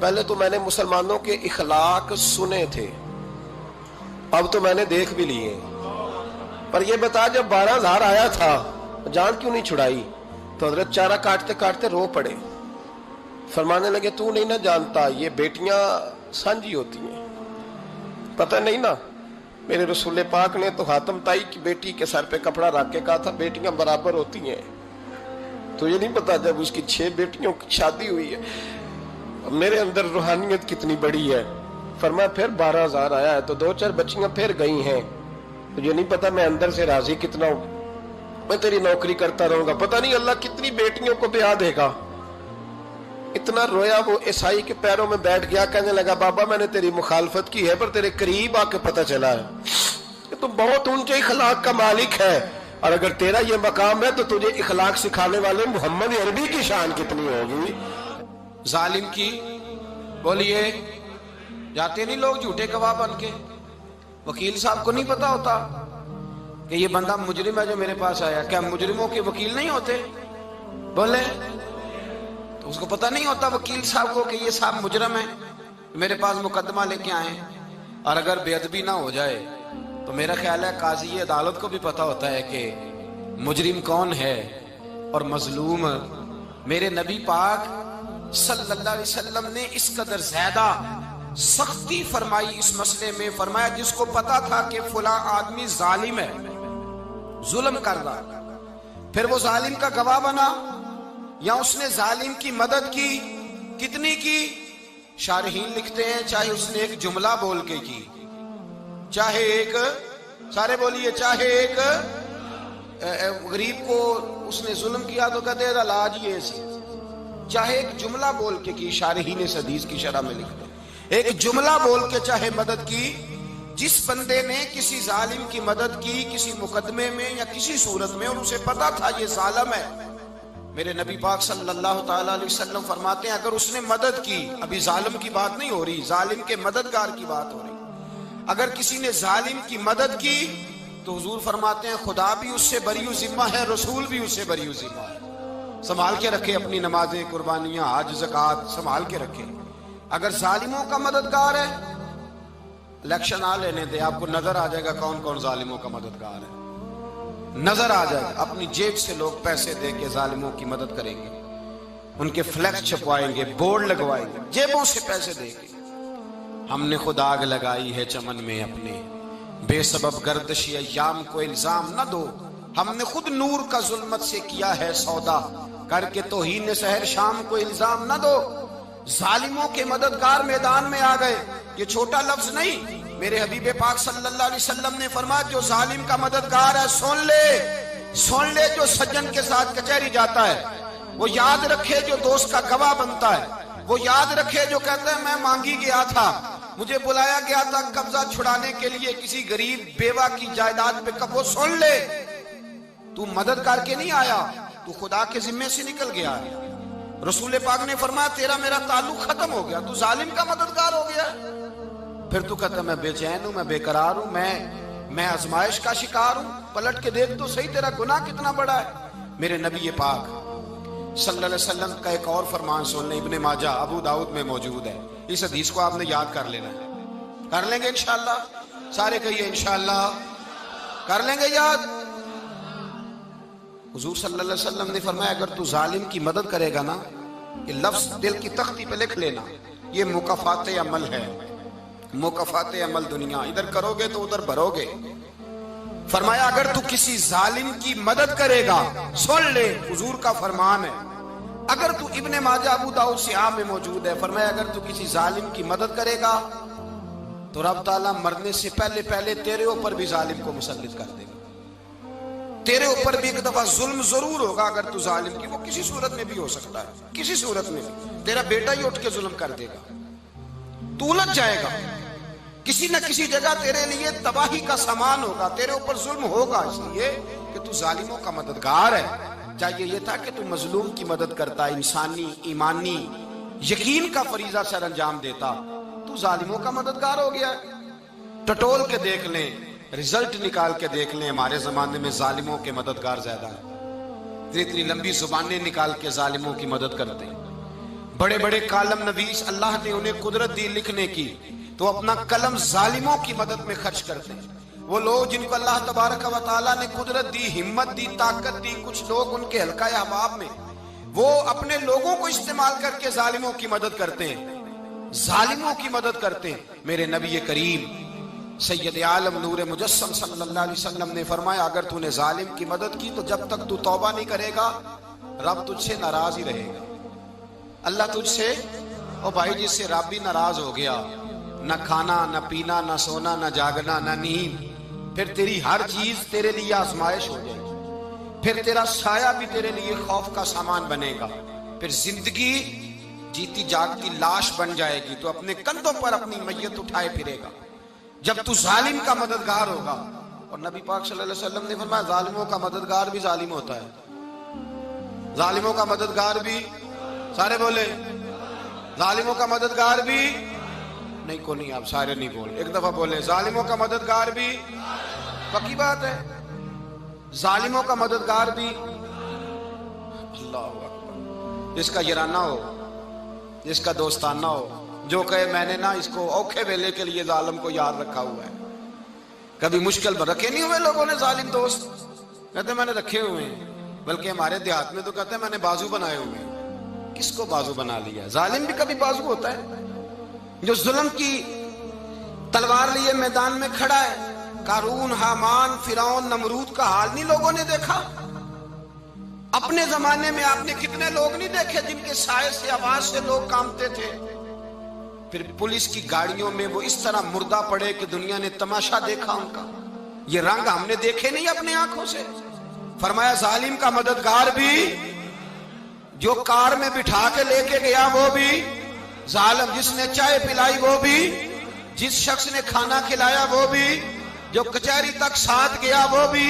پہلے تو میں نے مسلمانوں کے اخلاق سنے تھے، اب تو میں نے دیکھ بھی لیے، پر یہ بتا جب 12,000 آیا تھا جان کیوں نہیں چھڑائی؟ تو حضرت چارہ کاٹتے کاٹتے رو پڑے، فرمانے لگے تو نہیں نہ جانتا یہ بیٹیاں سانجھی ہوتی ہیں، پتہ نہیں نا، میرے رسول پاک نے تو حاتم تائی کی بیٹی کے سر پہ کپڑا رکھ کے کہا تھا بیٹیاں برابر ہوتی ہیں، تو یہ نہیں پتا جب اس کی 6 بیٹیوں کی شادی ہوئی ہے میرے اندر روحانیت کتنی بڑی ہے۔ فرمایا پھر 12,000 آیا ہے تو 2-4 بچیاں پھر گئی ہیں، تو یہ نہیں پتا میں اندر سے راضی کتنا ہوں، میں تیری نوکری کرتا رہوں گا، پتہ نہیں اللہ کتنی بیٹیوں کو بیاہ دے گا۔ اتنا رویا وہ عیسائی کے پیروں میں بیٹھ گیا، کہنے لگا بابا میں نے تیری مخالفت کی ہے پر تیرے قریب آ کے پتہ چلا ہے کہ تو بہت اونچے اخلاق کا مالک ہے، اور اگر تیرا یہ مقام ہے تو تجھے اخلاق سکھانے والے محمد عربی کی شان کتنی ہوگی۔ ظالم کی بولیے جاتے نہیں لوگ جھوٹے گواہ بن کے، وکیل صاحب کو نہیں پتا ہوتا کہ یہ بندہ مجرم ہے جو میرے پاس آیا، کیا مجرموں کے وکیل نہیں ہوتے؟ بولے تو اس کو پتہ نہیں ہوتا وکیل صاحب کو کہ یہ صاحب مجرم ہے، میرے پاس مقدمہ لے کے آئے، اور اگر بے ادبی نہ ہو جائے تو میرا خیال ہے قاضی عدالت کو بھی پتا ہوتا ہے کہ مجرم کون ہے اور مظلوم۔ میرے نبی پاک صلی اللہ علیہ وسلم نے اس قدر زیادہ سختی فرمائی اس مسئلے میں، فرمایا جس کو پتا تھا کہ فلاں آدمی ظالم ہے، ظلم کر رہا، پھر وہ ظالم کا گواہ بنا یا اس نے ظالم کی مدد کی، کتنی کی؟ شارحین لکھتے ہیں چاہے اس نے ایک جملہ بول کے کی، چاہے ایک، سارے بولیے، چاہے ایک غریب کو اس نے ظلم کیا تو کہتے ہیں لاج یہ سی، چاہے ایک جملہ بول کے کی، شارحین اس حدیث کی شرح میں لکھتے ہیں ایک جملہ بول کے چاہے مدد کی، جس بندے نے کسی ظالم کی مدد کی کسی مقدمے میں یا کسی صورت میں اور اسے پتا تھا یہ ظالم ہے، میرے نبی پاک صلی اللہ تعالی علیہ وسلم فرماتے ہیں اگر اس نے مدد کی، ابھی ظالم کی بات نہیں ہو رہی، ظالم کے مددگار کی بات ہو رہی، اگر کسی نے ظالم کی مدد کی تو حضور فرماتے ہیں خدا بھی اس سے بری و ذمہ ہے، رسول بھی اس سے بری و ذمہ ہے۔ سنبھال کے رکھے اپنی نمازیں، قربانیاں، حج، زکوٰۃ سنبھال کے رکھے۔ اگر ظالموں کا مددگار ہے، الیکشن آ لینے دے، آپ کو نظر آ جائے گا کون کون ظالموں کا مددگار ہے، نظر آ جائے گا۔ اپنی جیب سے لوگ پیسے دے کے ظالموں کی مدد کریں گے، ان کے فلیکس چھپوائیں گے، بورڈ لگوائیں گے، جیبوں سے پیسے دے کے۔ ہم نے خود آگ لگائی ہے چمن میں اپنے، بے سبب گردشی ایام کو الزام نہ دو، ہم نے خود نور کا ظلمت سے کیا ہے سودا، کر کے توہین سحر شام کو الزام نہ دو۔ ظالموں کے مددگار میدان میں آ گئے، یہ چھوٹا لفظ نہیں، میرے حبیب پاک صلی اللہ علیہ وسلم نے فرمایا جو ظالم کا مددگار ہے سن لے جو سجن کے ساتھ کچہری جاتا ہے، وہ یاد رکھے جو دوست کا گواہ بنتا ہے، وہ یاد رکھے جو کہتا ہے میں مانگی گیا تھا، مجھے بلایا گیا تھا قبضہ چھڑانے کے لیے کسی غریب بیوہ کی جائیداد پہ، کب وہ سن لے تو مدد کر کے نہیں آیا، تو خدا کے ذمے سے نکل گیا ہے۔ رسول پاک نے فرمایا تیرا میرا تعلق ختم ہو گیا، تو ظالم کا مددگار ہو گیا، پھر تو کہتا میں بے چین ہوں، میں بے قرار ہوں، میں آزمائش کا شکار ہوں، پلٹ کے دیکھ تو صحیح تیرا گناہ کتنا بڑا ہے۔ میرے نبی پاک صلی اللہ علیہ وسلم کا ایک اور فرمان سن لیں، ابن ماجہ ابو داؤد میں موجود ہے، اس حدیث کو آپ نے یاد کر لینا ہے، کر لیں گے انشاءاللہ، سارے کہیے انشاءاللہ، کر لیں گے یاد۔ حضور صلی اللہ علیہ وسلم نے فرمایا اگر تو ظالم کی مدد کرے گا نا، یہ لفظ دل کی تختی پہ لکھ لینا، یہ مکافات عمل ہے، مکافات عمل دنیا، ادھر کرو گے تو ادھر بھرو گے۔ فرمایا اگر تو کسی ظالم کی مدد کرے گا، سن لے حضور کا فرمان ہے، اگر تو ابن ماجہ ابو داؤد سیاہ میں موجود ہے، فرمایا اگر تو کسی ظالم کی مدد کرے گا تو رب تعالیٰ مرنے سے پہلے پہلے تیرے اوپر بھی ظالم کو مسلط کر دے گا، تیرے اوپر بھی ایک دفعہ ظلم ضرور ہوگا اگر تو ظالم کی، وہ کسی صورت میں بھی ہو سکتا ہے، کسی صورت میں بھی تیرا بیٹا ہی اٹھ کے ظلم کر دے گا، تو الجھ جائے گا، کسی نہ کسی جگہ تیرے لیے تباہی کا سامان ہوگا، تیرے اوپر ظلم ہوگا، اس لیے کہ تو ظالموں کا مددگار ہے۔ چاہیے یہ تھا کہ تو مظلوم کی مدد کرتا، انسانی ایمانی یقین کا فریضہ سر انجام دیتا، تو ظالموں کا مددگار ہو گیا۔ ٹٹول کے دیکھ لیں، رزلٹ نکال کے دیکھ لیں، ہمارے زمانے میں ظالموں کے مددگار زیادہ ہیں، اتنی لمبی زبانیں نکال کے ظالموں کی مدد کرتے ہیں، بڑے بڑے کالم نویس اللہ نے انہیں قدرت دی لکھنے کی، تو اپنا قلم ظالموں کی مدد میں خرچ کرتے ہیں۔ وہ لوگ جن کو اللہ تبارک و تعالیٰ نے قدرت دی، ہمت دی، طاقت دی، کچھ لوگ ان کے حلقہ احباب میں، وہ اپنے لوگوں کو استعمال کر کے ظالموں کی مدد کرتے ہیں، ظالموں کی مدد کرتے ہیں۔ میرے نبی کریم سید عالم نور مجسم صلی اللہ علیہ وسلم نے فرمایا، اگر تو نے ظالم کی مدد کی تو جب تک تو توبہ نہیں کرے گا رب تجھ سے ناراض ہی رہے گا۔ اللہ تجھ سے، او بھائی جس سے رب بھی ناراض ہو گیا، نہ کھانا نہ پینا نہ سونا نہ جاگنا نہ نیند، پھر تیری ہر چیز تیرے لیے آزمائش ہو جائے گی، پھر تیرا سایہ بھی تیرے لیے خوف کا سامان بنے گا، پھر زندگی جیتی جاگتی لاش بن جائے گی، تو اپنے کندھوں پر اپنی میت اٹھائے پھرے گا جب تو ظالم کا مددگار ہوگا۔ اور نبی پاک صلی اللہ علیہ وسلم نے فرمایا ظالموں کا مددگار بھی ظالم ہوتا ہے، ظالموں کا مددگار بھی، سارے بولے ظالموں کا مددگار بھی نہیں، کو نہیں، آپ سارے نہیں بول، ایک دفعہ بولے ظالموں کا مددگار بھی، پکی بات ہے، ظالموں کا مددگار بھی۔ اللہ اکبر، جس کا یارانہ ہو، جس کا دوستانہ ہو، جو کہے میں نے نا اس کو اوکھے ویلے کے لیے ظالم کو یاد رکھا ہوا ہے۔ کبھی مشکل پر رکھے نہیں ہوئے لوگوں نے ظالم دوست، کہتے میں نے رکھے ہوئے ہیں، بلکہ ہمارے دیہات میں تو کہتے ہیں میں نے بازو بنائے ہوئے ہیں۔ کس کو بازو بنا لیا؟ ظالم بھی کبھی بازو ہوتا ہے، جو ظلم کی تلوار لیے میدان میں کھڑا ہے۔ قارون، حامان، فرعون، نمرود کا حال نہیں لوگوں نے دیکھا؟ اپنے زمانے میں آپ نے کتنے لوگ نہیں دیکھے جن کے سائے سے، آواز سے لوگ کانپتے تھے؟ پھر پولیس کی گاڑیوں میں وہ اس طرح مردہ پڑے کہ دنیا نے تماشا دیکھا ان کا۔ یہ رنگ ہم نے دیکھے نہیں اپنے آنکھوں سے۔ فرمایا ظالم کا مددگار بھی، جو کار میں بٹھا کے لے کے گیا وہ بھی ظالم، جس نے چائے پلائی وہ بھی، جس شخص نے کھانا کھلایا وہ بھی، جو کچہری تک ساتھ گیا وہ بھی،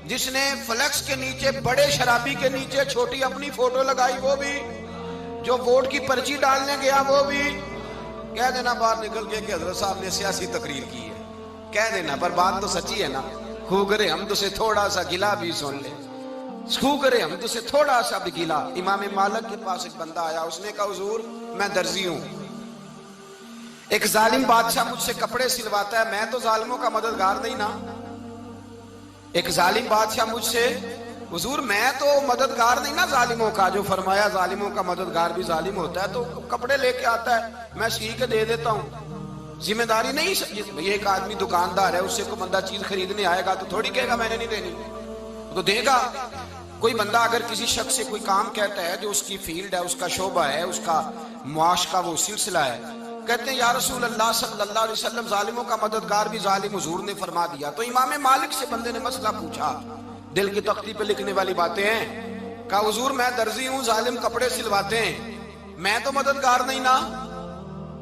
جس نے فلیکس کے نیچے، بڑے شرابی کے نیچے چھوٹی اپنی فوٹو لگائی وہ بھی، جو ووٹ کی پرچی ڈالنے گیا وہ بھی۔ کہہ دینا باہر نکل کے کہ حضرت صاحب نے سیاسی تقریر کی ہے، کہہ دینا، پر بات تو سچی ہے نا۔ خو کرے ہم تو سے تھوڑا سا گلا بھی سن لے، خو کرے ہم تو سے تھوڑا سا بھی گلا۔ امام مالک کے پاس ایک بندہ آیا، اس نے کہا حضور میں درزی ہوں، ایک ظالم بادشاہ مجھ سے کپڑے سلواتا ہے، میں تو ظالموں کا مددگار نہیں نا۔ ایک ظالم بادشاہ مجھ سے، حضور میں تو مددگار نہیں نا ظالموں کا، جو فرمایا ظالموں کا مددگار بھی ظالم ہوتا ہے، تو کپڑے لے کے آتا ہے میں سی کے دے دیتا ہوں، ذمہ داری نہیں۔ یہ ایک آدمی دکاندار ہے، اس سے کوئی بندہ چیز خریدنے آئے گا تو تھوڑی کہے گا میں نے نہیں دینی، تو دے گا۔ کوئی بندہ اگر کسی شخص سے کوئی کام کہتا ہے جو اس کی فیلڈ ہے، اس کا شعبہ ہے، اس کا معاش کا وہ سلسلہ ہے، کہتے ہیں یا رسول اللہ صلی اللہ علیہ وسلم ظالموں کا مددگار بھی ظالم، حضور نے فرما دیا۔ تو امام مالک سے بندے نے مسئلہ پوچھا، دل کی تختی پہ لکھنے والی باتیں ہیں، کہا حضور میں درزی ہوں، ظالم کپڑے سلواتے ہیں، میں تو مددگار نہیں نا۔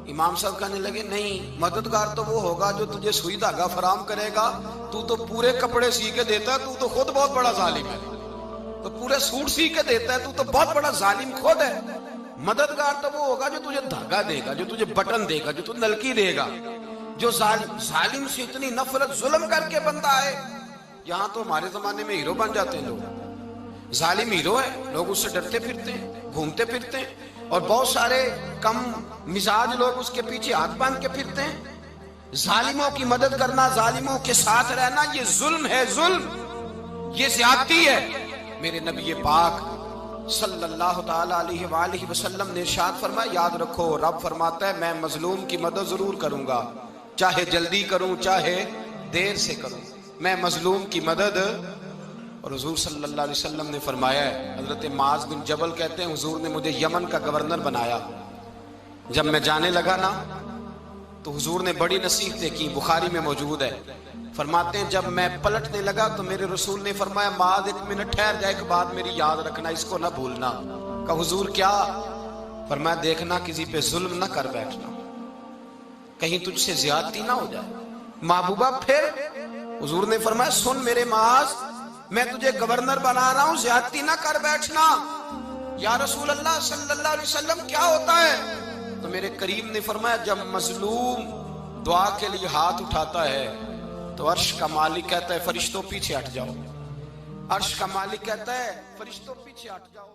امام صاحب کہنے لگے نہیں، مددگار تو وہ ہوگا جو تجھے سوئی دھاگا فراہم کرے گا، تو تو پورے کپڑے سی کے دیتا ہے، تو خود بہت بڑا ظالم ہے، تو پورے سوٹ سی کے دیتا ہے، تو بہت بڑا ظالم خود ہے۔ مددگار تو وہ ہوگا جو تجھے دھاگا دے گا، جو تجھے بٹن دے گا، جو تجھے نلکی دے گا۔ جو ظالم سے اتنی نفرت، ظلم کر کے بندہ آئے، یہاں تو ہمارے زمانے میں ہیرو بن جاتے ہیں لوگ، ظالم ہیرو ہے، لوگ اس سے ڈرتے پھرتے ہیں، گھومتے پھرتے ہیں، اور بہت سارے کم مزاج لوگ اس کے پیچھے ہاتھ باندھ کے پھرتے ہیں۔ ظالموں کی مدد کرنا، ظالموں کے ساتھ رہنا، یہ ظلم ہے، ظلم، یہ زیادتی ہے۔ میرے نبی پاک صلی اللہ تعالی علیہ وآلہ وسلم نے ارشاد فرمایا، یاد رکھو رب فرماتا ہے میں مظلوم کی مدد ضرور کروں گا، چاہے جلدی کروں چاہے دیر سے کروں، میں مظلوم کی مدد۔ اور حضور صلی اللہ علیہ وسلم نے فرمایا ہے، حضرت معاذ بن جبل کہتے ہیں حضور نے مجھے یمن کا گورنر بنایا، جب میں جانے لگا نا تو حضور نے بڑی نصیحتیں کی، بخاری میں موجود ہے، فرماتے ہیں جب میں پلٹنے لگا تو میرے رسول نے فرمایا معاذ ایک منٹ ٹھہر جا، ایک بات میری یاد رکھنا، اس کو نہ بھولنا۔ کہا حضور کیا؟ فرمایا دیکھنا کسی پہ ظلم نہ کر بیٹھنا، کہیں تجھ سے زیادتی نہ ہو جائے۔ محبوبہ پھر حضور نے فرمایا سن میرے معاذ، میں تجھے گورنر بنا رہا ہوں، زیادتی نہ کر بیٹھنا۔ یا رسول اللہ صلی اللہ علیہ وسلم کیا ہوتا ہے؟ تو میرے کریم نے فرمایا جب مظلوم دعا کے لیے ہاتھ اٹھاتا ہے تو عرش کا مالک کہتا ہے فرشتوں پیچھے ہٹ جاؤ، عرش کا مالک کہتا ہے فرشتوں پیچھے ہٹ جاؤ۔